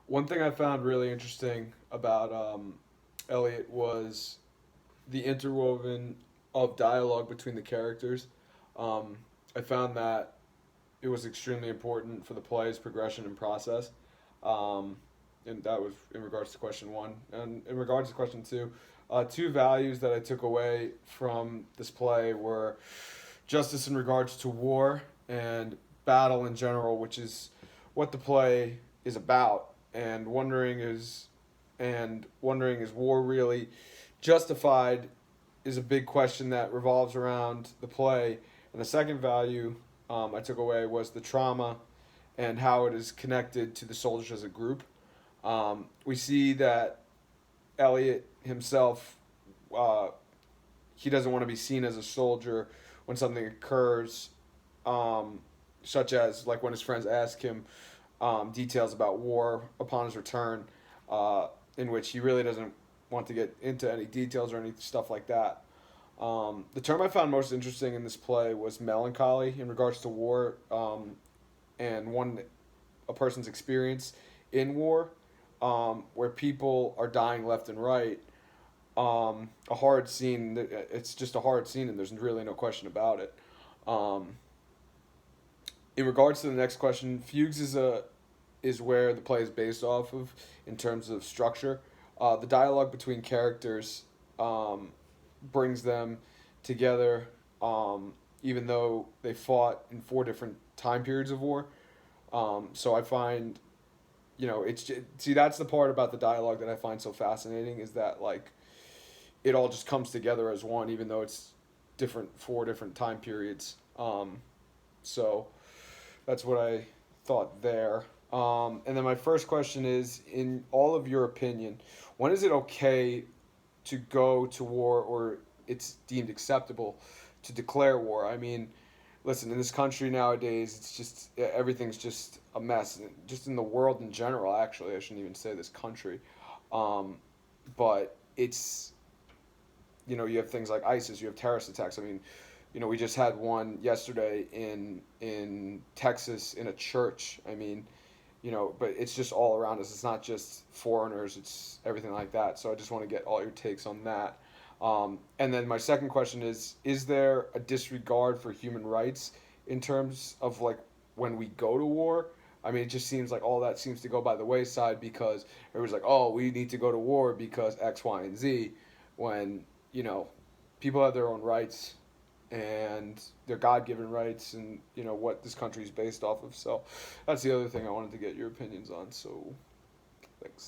One thing I found really interesting about Elliot was the interwoven of dialogue between the characters. Um, I found that it was extremely important for the play's progression and process. Um, and that was in regards to question one. And in regards to question two, two values that I took away from this play were justice in regards to war and battle in general, which is what the play is about. And wondering is war really justified is a big question that revolves around the play. And the second value I took away was the trauma and how it is connected to the soldiers as a group. We see that Elliot himself, uh, he doesn't want to be seen as a soldier when something occurs, um, such as like when his friends ask him details about war upon his return, uh, in which he really doesn't want to get into any details or any stuff like that. The term I found most interesting in this play was melancholy in regards to war, and a person's experience in war, where people are dying left and right. A hard scene. It's just a hard scene, and there's really no question about it. Um, in regards to the next question, Fugues is where the play is based off of in terms of structure. The dialogue between characters um, brings them together, even though they fought in four different time periods of war. So I find, see, that's the part about the dialogue that I find so fascinating is that like it all just comes together as one, even though it's different four different time periods. So that's what I thought there. And then my first question is, in all of your opinion, when is it okay to go to war, or it's deemed acceptable to declare war? I mean, listen, in this country nowadays, it's just everything's just a mess. Just in the world in general, actually, I shouldn't even say this country, um, but it's you have things like ISIS, you have terrorist attacks. I mean, we just had one yesterday in Texas in a church. I mean, but it's just all around us. It's not just foreigners. It's everything like that. So I just want to get all your takes on that. And then my second question is there a disregard for human rights in terms of like when we go to war? I mean, it just seems like all that seems to go by the wayside because everybody's like, oh, we need to go to war because X, Y, and Z, when, you know, people have their own rights and their God-given rights and, what this country is based off of. So that's the other thing I wanted to get your opinions on. So thanks.